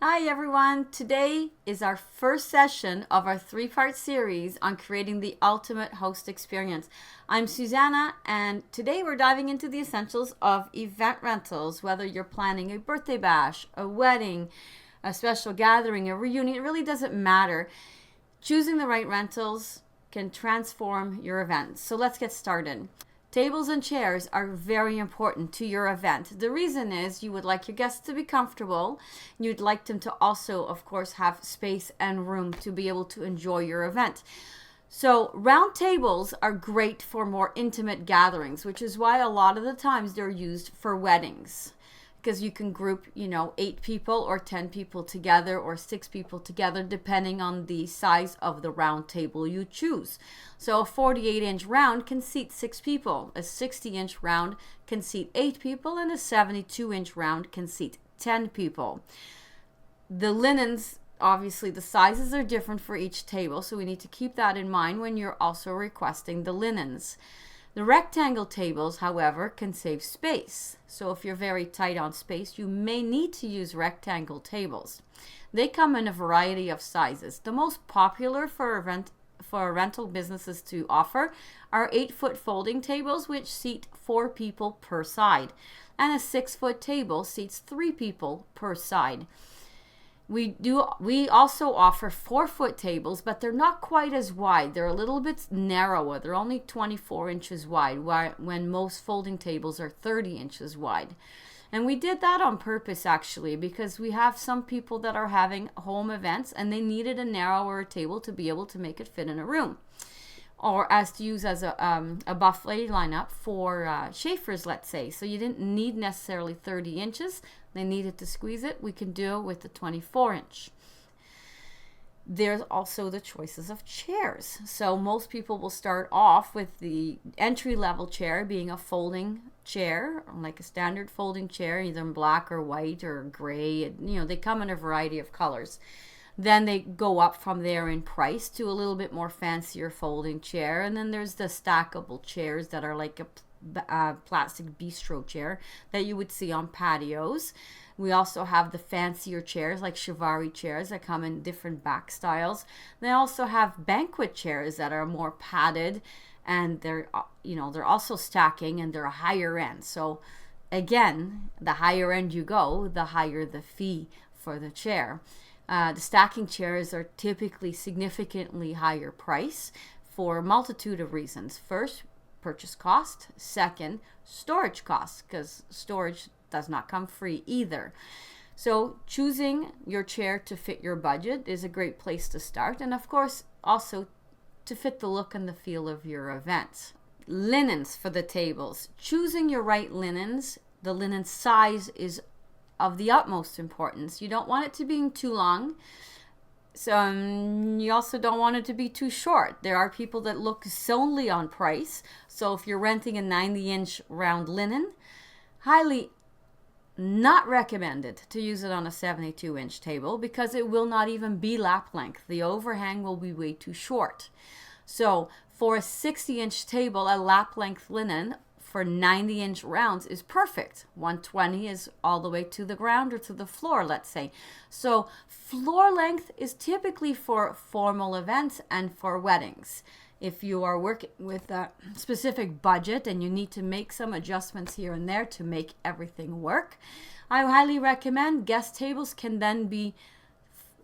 Hi everyone, today is our first session of our three-part series on creating the ultimate host experience. I'm Susanna and today we're diving into the essentials of event rentals, whether you're planning a birthday bash, a wedding, a special gathering, a reunion, it really doesn't matter. Choosing the right rentals can transform your event. So let's get started. Tables and chairs are very important to your event. The reason is you would like your guests to be comfortable. You'd like them to also, of course, have space and room to be able to enjoy your event. So round tables are great for more intimate gatherings, which is why a lot of the times they're used for weddings. Because you can group, 8 people or 10 people together or 6 people together depending on the size of the round table you choose. So a 48-inch round can seat 6 people, a 60-inch round can seat 8 people, and a 72-inch round can seat 10 people. The linens, obviously the sizes are different for each table, so we need to keep that in mind when you're also requesting the linens. The rectangle tables, however, can save space. So if you're very tight on space, you may need to use rectangle tables. They come in a variety of sizes. The most popular for rental businesses to offer are 8-foot folding tables, which seat 4 people per side. And a 6-foot table seats 3 people per side. We also offer 4-foot tables, but they're not quite as wide. They're a little bit narrower. They're only 24 inches wide, when most folding tables are 30 inches wide. And we did that on purpose, actually, because we have some people that are having home events and they needed a narrower table to be able to make it fit in a room. Or as to use as a buffet lineup for Schaefer's, let's say. So you didn't need necessarily 30 inches. They needed to squeeze it. We can do it with the 24-inch. There's also the choices of chairs. So most people will start off with the entry-level chair being a folding chair, like a standard folding chair, either in black or white or gray. They come in a variety of colors. Then they go up from there in price to a little bit more fancier folding chair. And then there's the stackable chairs that are like a plastic bistro chair that you would see on patios. We also have the fancier chairs like Chiavari chairs that come in different back styles. They also have banquet chairs that are more padded and they're also stacking and they're a higher end. So again, the higher end you go, the higher the fee for the chair. The stacking chairs are typically significantly higher price for a multitude of reasons. First, purchase cost. Second, storage cost, because storage does not come free either. So choosing your chair to fit your budget is a great place to start. And of course, also to fit the look and the feel of your event. Linens for the tables. Choosing your right linens, the linen size is of the utmost importance. You don't want it to be too long. So you also don't want it to be too short. There are people that look solely on price. So if you're renting a 90-inch round linen, highly not recommended to use it on a 72-inch table because it will not even be lap length. The overhang will be way too short. So for a 60-inch table, a lap length linen for 90-inch rounds is perfect. 120 is all the way to the ground or to the floor, let's say. So floor length is typically for formal events and for weddings. If you are working with a specific budget and you need to make some adjustments here and there to make everything work, I highly recommend guest tables can then be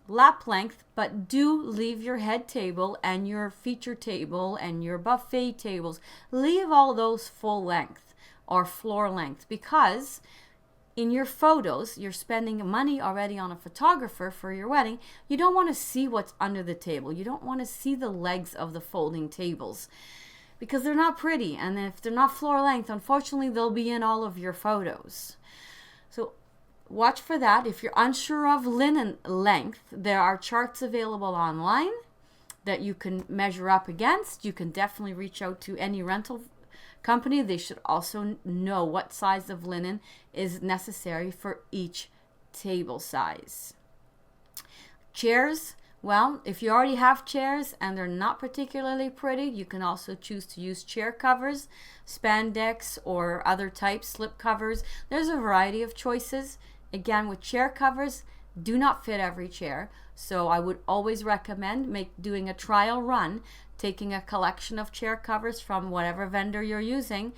lap length, but do leave your head table and your feature table and your buffet tables, leave all those full length or floor length, because in your photos you're spending money already on a photographer for your wedding. You don't want to see what's under the table. You don't want to see the legs of the folding tables because they're not pretty, and if they're not floor length, unfortunately they'll be in all of your photos. So watch for that. If you're unsure of linen length, there are charts available online that you can measure up against. You can definitely reach out to any rental company. They should also know what size of linen is necessary for each table size. Chairs. Well, if you already have chairs and they're not particularly pretty, you can also choose to use chair covers, spandex, or other types, slip covers. There's a variety of choices. Again, with chair covers, do not fit every chair. So I would always recommend doing a trial run, taking a collection of chair covers from whatever vendor you're using,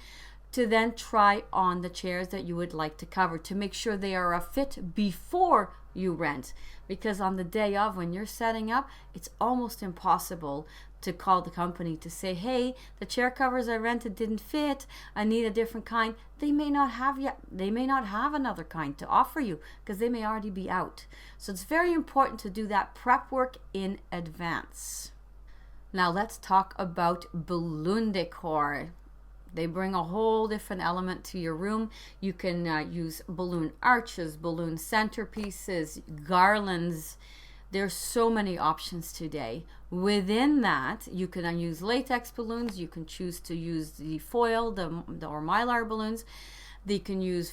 to then try on the chairs that you would like to cover to make sure they are a fit before you rent. Because on the day of, when you're setting up, it's almost impossible to call the company to say, hey, the chair covers I rented didn't fit, I need a different kind. They may not have another kind to offer you because they may already be out. So it's very important to do that prep work in advance. Now let's talk about balloon decor. They bring a whole different element to your room. You can use balloon arches, balloon centerpieces, garlands. There's so many options today. Within that, you can use latex balloons. You can choose to use the foil, or mylar balloons. They can use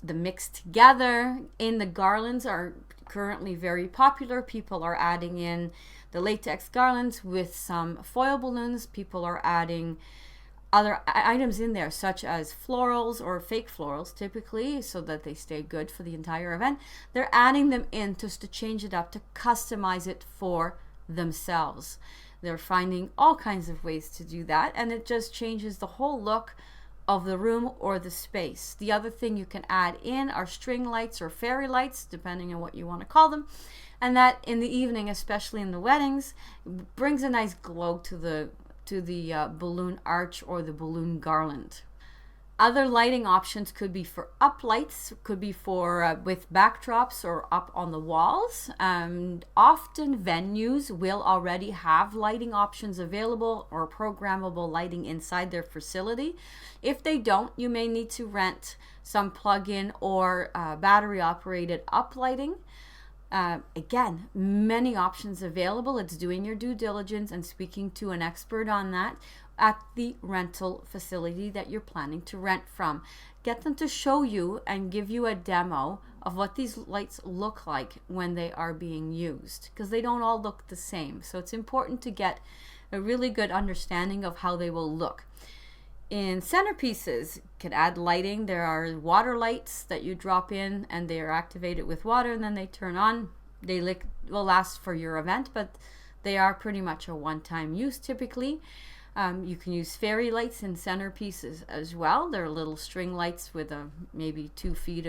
the mixed together. The garlands are currently very popular. People are adding in the latex garlands with some foil balloons. People are adding other items in there, such as florals or fake florals, typically, so that they stay good for the entire event. They're adding them in just to change it up, to customize it for themselves. They're finding all kinds of ways to do that, and it just changes the whole look of the room or the space. The other thing you can add in are string lights or fairy lights, depending on what you want to call them, and that in the evening, especially in the weddings, brings a nice glow to the balloon arch or the balloon garland. Other lighting options could be for up lights, could be for with backdrops or up on the walls. Often venues will already have lighting options available or programmable lighting inside their facility. If they don't, you may need to rent some plug-in or battery operated up lighting. Again, many options available. It's doing your due diligence and speaking to an expert on that at the rental facility that you're planning to rent from. Get them to show you and give you a demo of what these lights look like when they are being used, because they don't all look the same. So it's important to get a really good understanding of how they will look. In centerpieces, you can add lighting. There are water lights that you drop in and they are activated with water and then they turn on. They will last for your event, but they are pretty much a one-time use typically. You can use fairy lights in centerpieces as well. They're little string lights with maybe 3 feet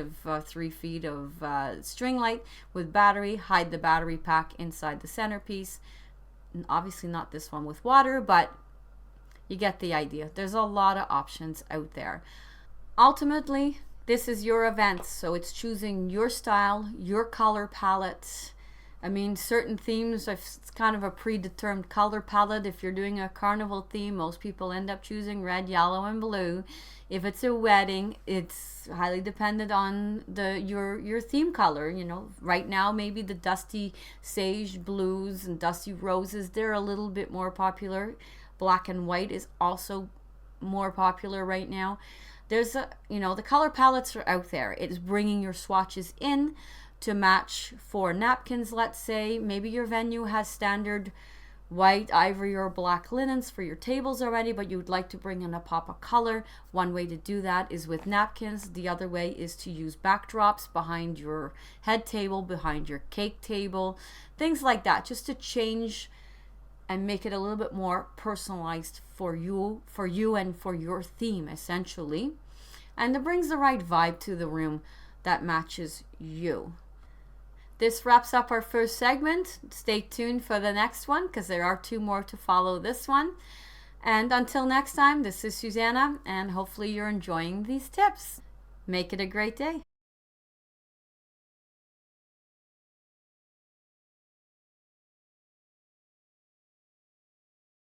of string light with battery. Hide the battery pack inside the centerpiece. And obviously not this one with water, but you get the idea. There's a lot of options out there. Ultimately, this is your event, so it's choosing your style, your color palette. I mean, certain themes, it's kind of a predetermined color palette. If you're doing a carnival theme, most people end up choosing red, yellow, and blue. If it's a wedding, it's highly dependent on your theme color. You know, right now, maybe the dusty sage blues and dusty roses, they're a little bit more popular. Black and white is also more popular right now. There's the color palettes are out there. It's bringing your swatches in to match for napkins, let's say. Maybe your venue has standard white, ivory, or black linens for your tables already, but you would like to bring in a pop of color. One way to do that is with napkins. The other way is to use backdrops behind your head table, behind your cake table, things like that, just to change and make it a little bit more personalized for you and for your theme, essentially. And it brings the right vibe to the room that matches you. This wraps up our first segment. Stay tuned for the next one because there are 2 more to follow this one. And until next time, this is Susanna, and hopefully you're enjoying these tips. Make it a great day.